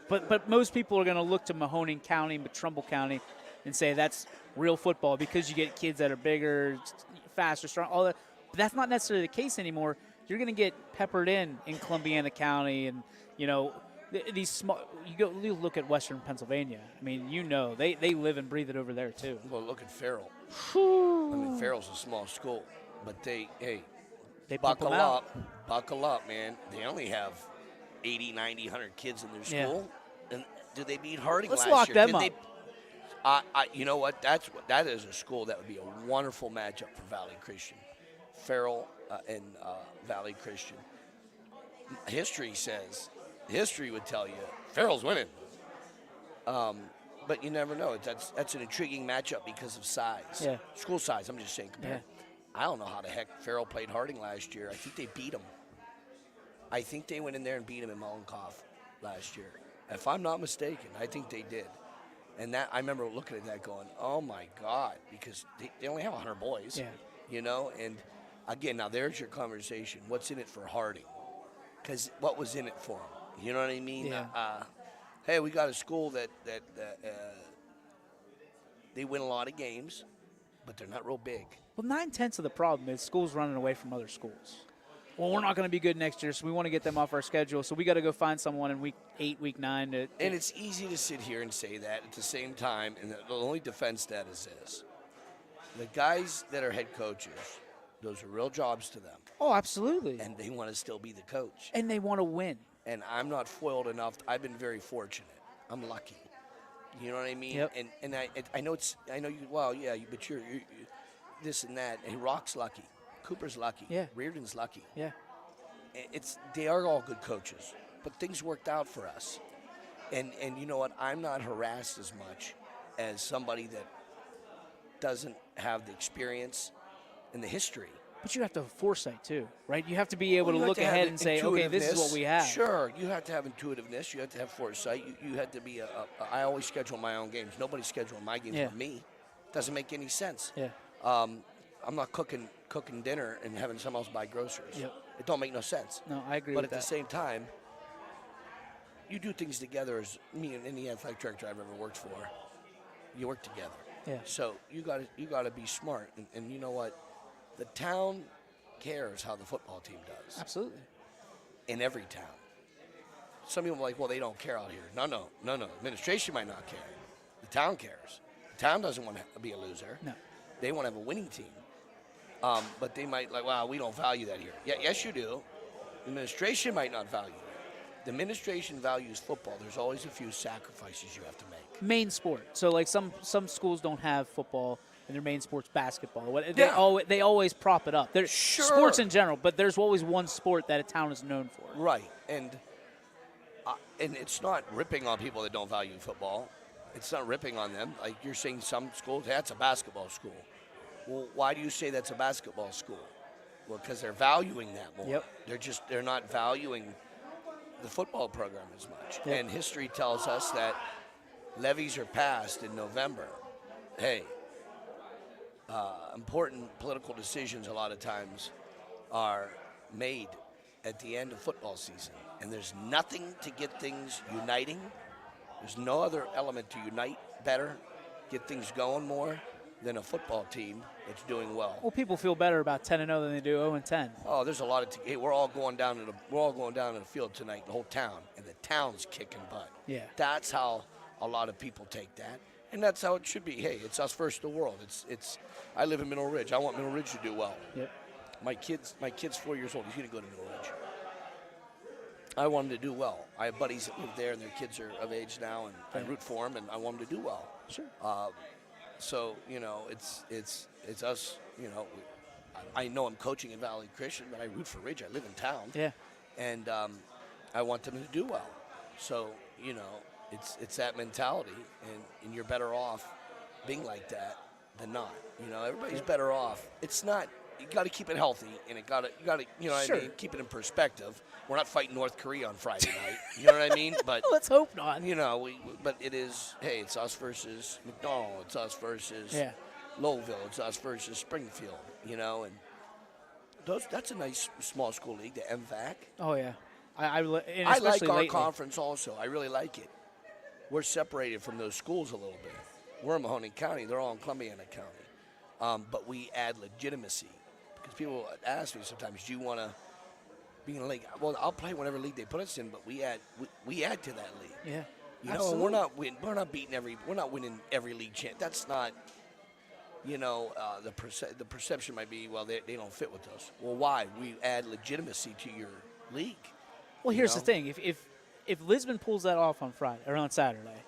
But most people are going to look to Mahoning County, Trumbull County, and say that's real football because you get kids that are bigger, faster, strong, all that. But that's not necessarily the case anymore. You're going to get peppered in Columbiana County, and these small. You look at Western Pennsylvania. I mean, they live and breathe it over there too. Well, look at Farrell. I mean, Farrell's a small school, but they buckle up, man. They only have 80, 90, 100 kids in their school. And did they beat Harding Let's last lock year? them up. You know what? That is a school that would be a wonderful matchup for Valley Christian. Farrell and Valley Christian. History would tell you Farrell's winning. But you never know. That's an intriguing matchup because of size. Yeah. School size, I'm just saying. Yeah. I don't know how the heck Farrell played Harding last year. I think they beat him. I think they went in there and beat him in Mollenkopf last year. If I'm not mistaken, I think they did. And that I remember looking at that going, oh, my God, because they only have 100 boys. Yeah. And, again, now there's your conversation. What's in it for Harding? Because what was in it for him? You know what I mean? Yeah. Hey, we got a school that they win a lot of games, but they're not real big. Well, 9/10 of the problem is schools running away from other schools. Well, we're not going to be good next year, so we want to get them off our schedule. So we got to go find someone in week 8, week 9. And it's easy to sit here and say that at the same time, and the only defense that is this. The guys that are head coaches, those are real jobs to them. Oh, absolutely. And they want to still be the coach. And they want to win. And I'm not foiled enough. I've been very fortunate. I'm lucky. You know what I mean? Yep. And I know you. Well, yeah, but you're this and that. And Rock's lucky. Cooper's lucky. Yeah. Reardon's lucky. Yeah. They are all good coaches, but things worked out for us. And you know what? I'm not harassed as much as somebody that doesn't have the experience and the history. But you have to have foresight too, right? You have to be able Well, to you have look to have ahead and say, okay, this is what intuitiveness. we have. Sure, you have to have intuitiveness. You have to have foresight. You have to be I always schedule my own games. Nobody's scheduling my games but me. Doesn't make any sense. Yeah. I'm not cooking dinner and having someone else buy groceries. Yep. It don't make no sense. No, I agree But with at that. the same time, you do things together. As me and any athletic director I've ever worked for, you work together. Yeah. So you got to be smart. And you know what? The town cares how the football team does. Absolutely. In every town. Some people are like, well, they don't care out here. No. Administration might not care. The town cares. The town doesn't want to be a loser. No. They want to have a winning team. But they might like, wow, we don't value that here. Yeah, yes, you do. The administration might not value it. The administration values football. There's always a few sacrifices you have to make. Main sport. So like some schools don't have football and their main sport's basketball. Yeah. They always prop it up. There's Sure. sports in general, but there's always one sport that a town is known for. Right, and it's not ripping on people that don't value football. It's not ripping on them. Like you're saying, some schools, that's a basketball school. Well, why do you say that's a basketball school? Well, because they're valuing that more. Yep. They're not valuing the football program as much. Yep. And history tells us that levies are passed in November. Hey, important political decisions a lot of times are made at the end of football season. And there's nothing to get things uniting. There's no other element to unite better, get things going more than a football team that's doing well. Well, people feel better about 10-0 than they do 0-10. Oh, there's a lot of hey, we're all going down to the field tonight, the whole town, and the town's kicking butt. Yeah. That's how a lot of people take that. And that's how it should be. Hey, it's us versus the world. It's I live in Middle Ridge. I want Middle Ridge to do well. Yep. My kid's 4 years old. He's going to go to Middle Ridge. I want him to do well. I have buddies that live there, and their kids are of age now, and I root for them, and I want them to do well. Sure. So it's us. I know I'm coaching in Valley Christian, but I root for Ridge. I live in town. Yeah. And I want them to do well. So it's that mentality, and you're better off being like that than not. Everybody's better off. It's not. You got to keep it healthy, and you got to Sure. what I mean, keep it in perspective. We're not fighting North Korea on Friday night. You know what I mean? But Let's hope not. but it is. Hey, it's us versus McDonald. It's us versus Yeah. Lowellville. It's us versus Springfield. And that's a nice small school league, the MVAC. Oh, yeah. I like especially our lately. conference also. I really like it. We're separated from those schools a little bit. We're in Mahoning County. They're all in Columbiana County. But we add legitimacy. Because people ask me sometimes, do you want to be in a league? Well, I'll play whatever league they put us in, but we add to that league. Yeah. And we're not winning every league champ. That's not. The perception might be, well, they don't fit with us. Well, why? We add legitimacy to your league. Well, here's the thing: if Lisbon pulls that off on Friday or on Saturday,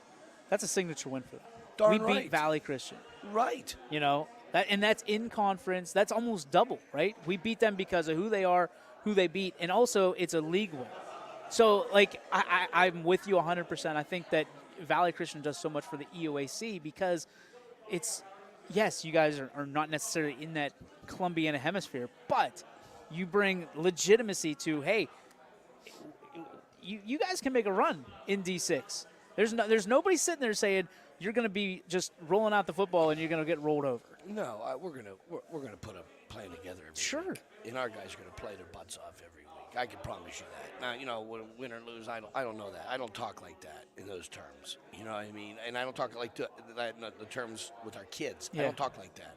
that's a signature win for them. Darn we right. beat Valley Christian. Right. That's in conference. That's almost double, right? We beat them because of who they are, who they beat, and also it's a league win. So, I'm with you 100%. I think that Valley Christian does so much for the EOAC because it's, yes, you guys are not necessarily in that Columbiana hemisphere, but you bring legitimacy to, hey, you guys can make a run in D6. There's nobody sitting there saying you're going to be just rolling out the football and you're going to get rolled over. No, we're gonna put a plan together every week. And our guys are gonna play their butts off every week. I can promise you that. Now, win or lose, I don't know that. I don't talk like that in those terms. You know what I mean? And I don't talk like that in the terms with our kids. Yeah. I don't talk like that.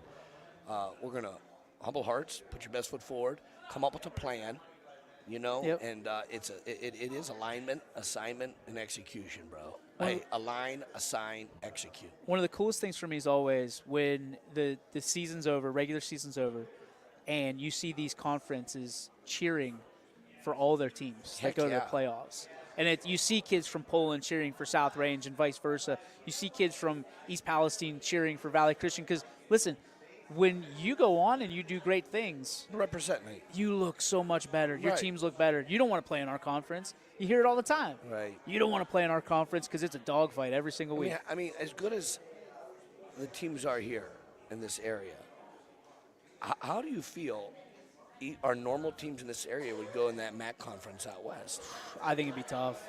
We're gonna humble hearts, put your best foot forward, come up with a plan. Yep. And it is alignment, assignment, and execution, bro. Align, assign, execute. One of the coolest things for me is always when the season's over, regular season's over, and you see these conferences cheering for all their teams that go to the playoffs. And you see kids from Poland cheering for South Range and vice versa. You see kids from East Palestine cheering for Valley Christian because, listen, when you go on and you do great things, represent me. You look so much better. Your Right. teams look better. You don't want to play in our conference. You hear it all the time. Right. You don't want to play in our conference because it's a dogfight every single week. I mean, as good as the teams are here in this area, how do you feel our normal teams in this area would go in that MAC conference out west? I think it'd be tough.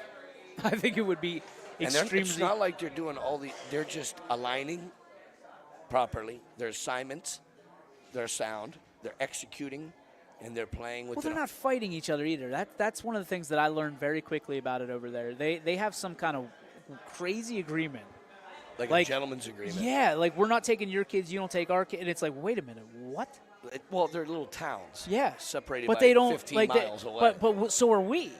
I think it would be And extremely. it's not like they're doing they're just aligning properly. Their assignments, they're sound, they're executing, and they're playing with Well, they're not fighting each other either. That's one of the things that I learned very quickly about it over there. They have some kind of crazy agreement. like a gentleman's agreement. Yeah, like we're not taking your kids, you don't take our kids. And it's like, wait a minute, what? Well, they're little towns. Yeah. Separated but by they don't, 15 like miles away. But so are we,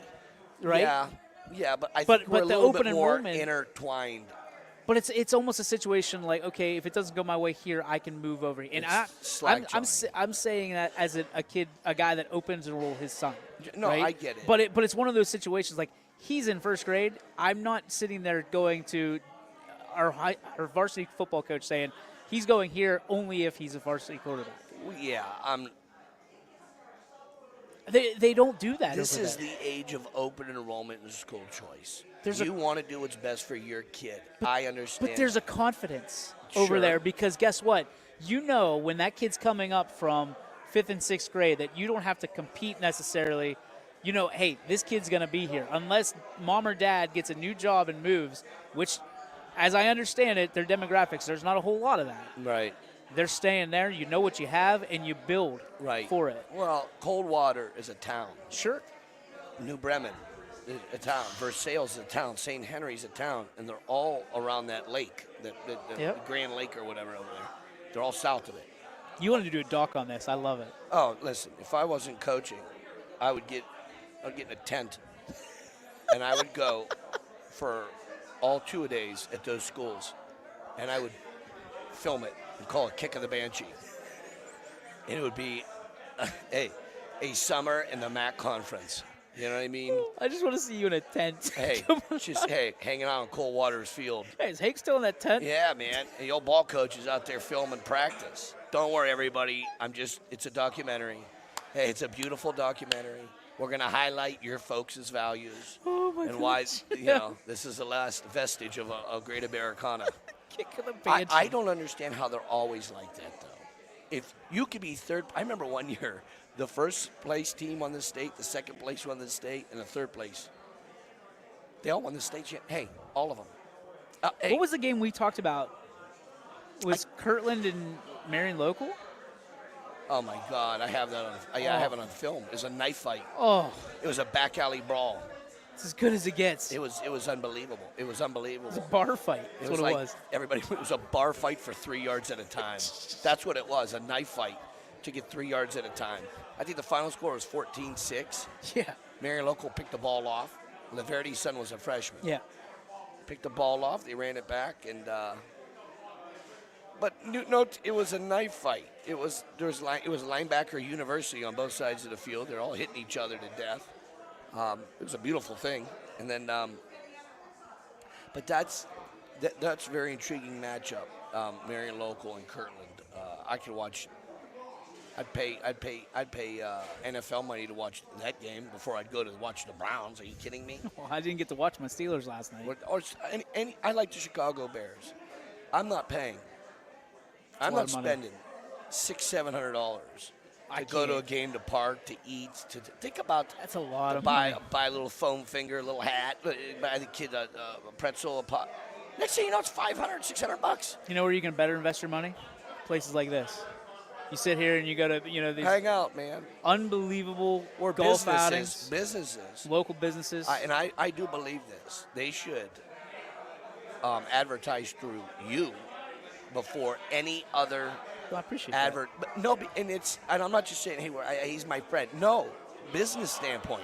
right? Yeah, but I think we're a the little open bit more enrollment- intertwined. But it's almost a situation like, okay, if it doesn't go my way here, I can move over. And I'm saying that as a guy that opens enroll his son. No, right? I get it. But it's one of those situations like he's in first grade. I'm not sitting there going to our varsity football coach saying he's going here only if he's a varsity quarterback. Yeah, They don't do that. This over is there. the age of open enrollment and school choice. There's you want to do what's best for your kid. I understand. But there's a confidence over Sure. there because guess what? You know when that kid's coming up from 5th and 6th grade that you don't have to compete necessarily. You know, hey, this kid's going to be here. Unless mom or dad gets a new job and moves, which, as I understand it, their demographics, there's not a whole lot of that. Right. They're staying there. You know what you have, and you build for it. Well, Coldwater is a town. Sure. New Bremen is a town. Versailles is a town. St. Henry's a town. And they're all around that lake, the Yep. Grand Lake or whatever over there. They're all south of it. You wanted to do a doc on this. I love it. Oh, listen, if I wasn't coaching, I'd get in a tent, and I would go for all 2 days at those schools, and I would film it and call it Kick of the Banshee. And it would be a summer in the MAC conference. You know what I mean? I just want to see you in a tent. Hey, hanging out on Coldwater's field. Hey, is Hank still in that tent? Yeah, man. And the old ball coach is out there filming practice. Don't worry, everybody. It's a documentary. Hey, it's a beautiful documentary. We're going to highlight your folks' values. Oh, my and why, gosh. this is the last vestige of a great Americana. Kick of the Banshee. I don't understand how they're always like that, though. If you could be third, I remember one year, the first place team won the state, the second place won the state, and the third place. They all won the state. Hey, all of them. Hey, What was the game we talked about? Was Kirtland and Marion local? oh my God, I have that on. I have it on film. It was a knife fight. Oh, It was a back alley brawl. it's as good as it gets. It was unbelievable. It was unbelievable. It was a bar fight. That's what like it was. Everybody, it was a bar fight for 3 yards at a time. That's what it was, a knife fight to get 3 yards at a time. I think the final score was 14-6. Yeah. Marion Local picked the ball off. Laverde's son was a freshman. Yeah. Picked the ball off. They ran it back, and but no, it was a knife fight. It was linebacker university on both sides of the field. They're all hitting each other to death. It was a beautiful thing, and then but that's a very intriguing matchup. Marion Local and Kirtland. I could watch. I'd pay NFL money to watch that game before I'd go to watch the Browns. Are you kidding me? Well, I didn't get to watch my Steelers last night. Or I like the Chicago Bears. I'm not paying. I'm lot not of money. spending $600-700 to go to a game, to park, to eat. To think about That's a lot to of buy money. a little foam finger, a little hat, buy the kid a pretzel, a pot. Next thing you know, it's $500-600. You know where you can better invest your money? Places like this. You sit here and you go to these Hang out, man. unbelievable Or golf businesses. outings, Businesses. local businesses. I do believe this. They should advertise through you before any other I appreciate that. But no, and I'm not just saying, hey, he's my friend. No, business standpoint.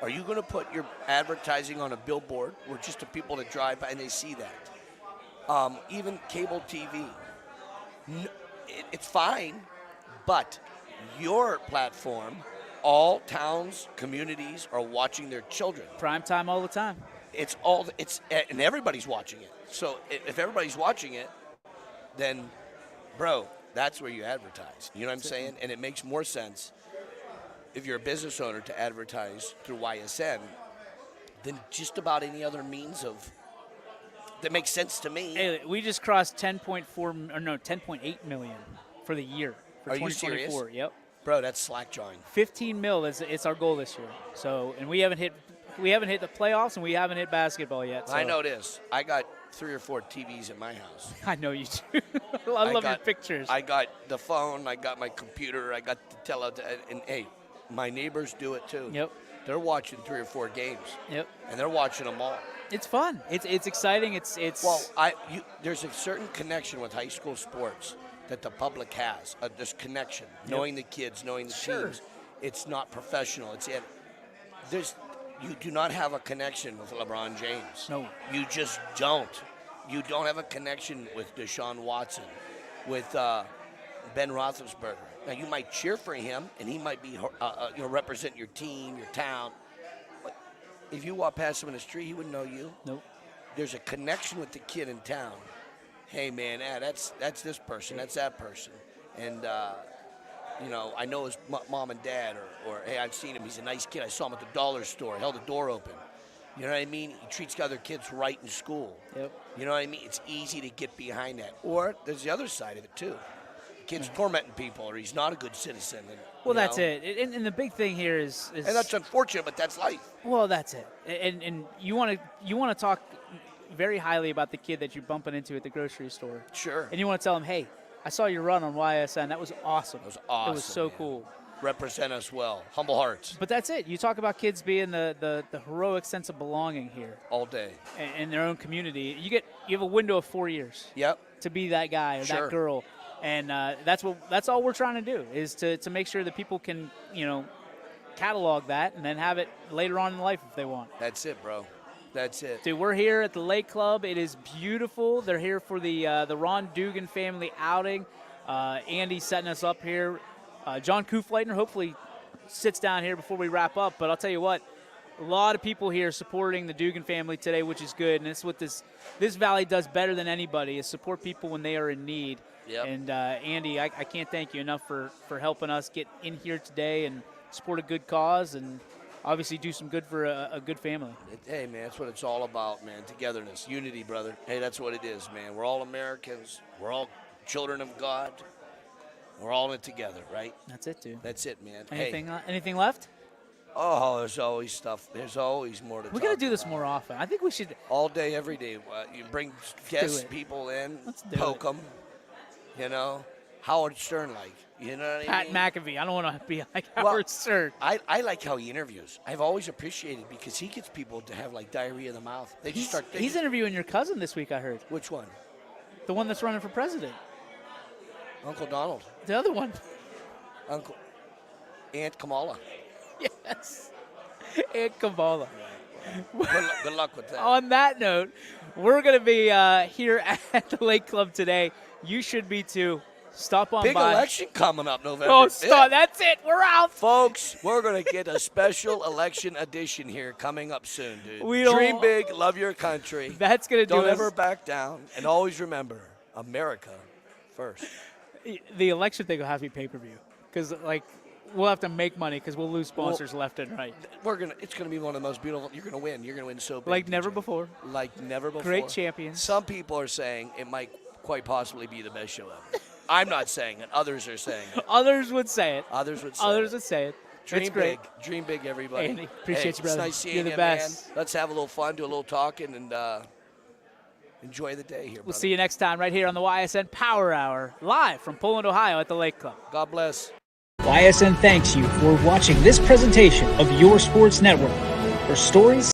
Are you going to put your advertising on a billboard where just the people that drive by and they see that? Even cable TV. It's fine, but your platform, all towns, communities are watching their children. Prime time all the time. And everybody's watching it. So if everybody's watching it, then, bro, that's where you advertise. You know what I'm saying? And it makes more sense if you're a business owner to advertise through YSN than just about any other means of That makes sense to me. Hey, we just crossed 10.8 million for the year for Are you 2024. serious? Yep. Bro, that's slack jawing. 15 mil it's our goal this year. So, and we haven't hit the playoffs and we haven't hit basketball yet. So. I know this. I got 3 or 4 TVs at my house. I know you do. I love your pictures. I got the phone. I got my computer. I got the and hey, my neighbors do it too. Yep. They're watching 3 or 4 games. Yep. And they're watching them all. It's fun. It's exciting. It's well. There's a certain connection with high school sports that the public has. This connection, knowing the kids, knowing the teams. It's not professional. You do not have a connection with LeBron James. No. You just don't. You don't have a connection with Deshaun Watson, with Ben Roethlisberger. Now, you might cheer for him, and he might be, represent your team, your town. But if you walk past him in the street, he wouldn't know you. Nope. There's a connection with the kid in town. Hey, man, that's this person, that's that person. And, I know his mom and dad, or hey, I've seen him. He's a nice kid. I saw him at the dollar store. Held the door open. You know what I mean? He treats other kids right in school. Yep. You know what I mean? It's easy to get behind that. Or there's the other side of it, too. The kid's tormenting people, or he's not a good citizen. And, well, that's it. And the big thing here is – and that's unfortunate, but that's life. Well, that's it. And you want to talk very highly about the kid that you're bumping into at the grocery store. Sure. And you want to tell him, hey, I saw your run on YSN. That was awesome. It was awesome. It was so man. cool. Represent us well. Humble hearts. But that's it. You talk about kids being the heroic sense of belonging here. All day. In their own community. You have a window of 4 years. Yep. To be that guy or that girl. And that's all we're trying to do is to make sure that people can, catalog that and then have it later on in life if they want. That's it, bro. That's it. Dude, we're here at the Lake Club. It is beautiful. They're here for the Ron Dugan family outing. Andy's setting us up here. John Kufleitner hopefully sits down here before we wrap up. But I'll tell you what, a lot of people here supporting the Dugan family today, which is good. And it's what this valley does better than anybody is support people when they are in need. Yep. And Andy, I can't thank you enough for helping us get in here today and support a good cause and obviously do some good for a good family. Hey, man, that's what it's all about, man. Togetherness, unity, brother. Hey, that's what it is, man. We're all Americans. We're all children of God. We're all in it together, right? That's it, dude. That's it, man. Anything left? Oh, there's always stuff. There's always more to talk about. We got to do this more often. I think we should. All day, every day. You bring guests, people in, poke them. Howard Stern like. You know what I mean? Pat McAfee. I don't want to be like Howard Stern. I like how he interviews. I've always appreciated because he gets people to have like diarrhea in the mouth. They just start thinking. He's interviewing your cousin this week, I heard. Which one? The one that's running for president. Uncle Donald. The other one. Aunt Kamala. Yes. Aunt Kamala. Good luck with that. On that note, we're going to be here at the Lake Club today. You should be too. Stop on by. Big election coming up November. Oh, stop. Yeah. That's it. We're out. Folks, we're going to get a special election edition here coming up soon, dude. Dream big, love your country. That's going to do it. Don't ever back down. And always remember, America first. The election thing will have to be pay-per-view because, we'll have to make money because we'll lose sponsors left and right. It's gonna be one of the most beautiful. You're gonna win. You're gonna win so big. Like never before. Like never before. Great champions. Some people are saying it might quite possibly be the best show ever. I'm not saying it. Others are saying it. Others would say it. Others would say it. Dream big. Dream big, everybody. Andy, appreciate you, brother. It's nice seeing You're the you, best. man. Let's have a little fun, do a little talking, and enjoy the day here, brother. We'll see you next time right here on the Ysn Power Hour, live from Poland, Ohio at the Lake Club. God bless. Ysn thanks you for watching this presentation of Your Sports Network. For stories,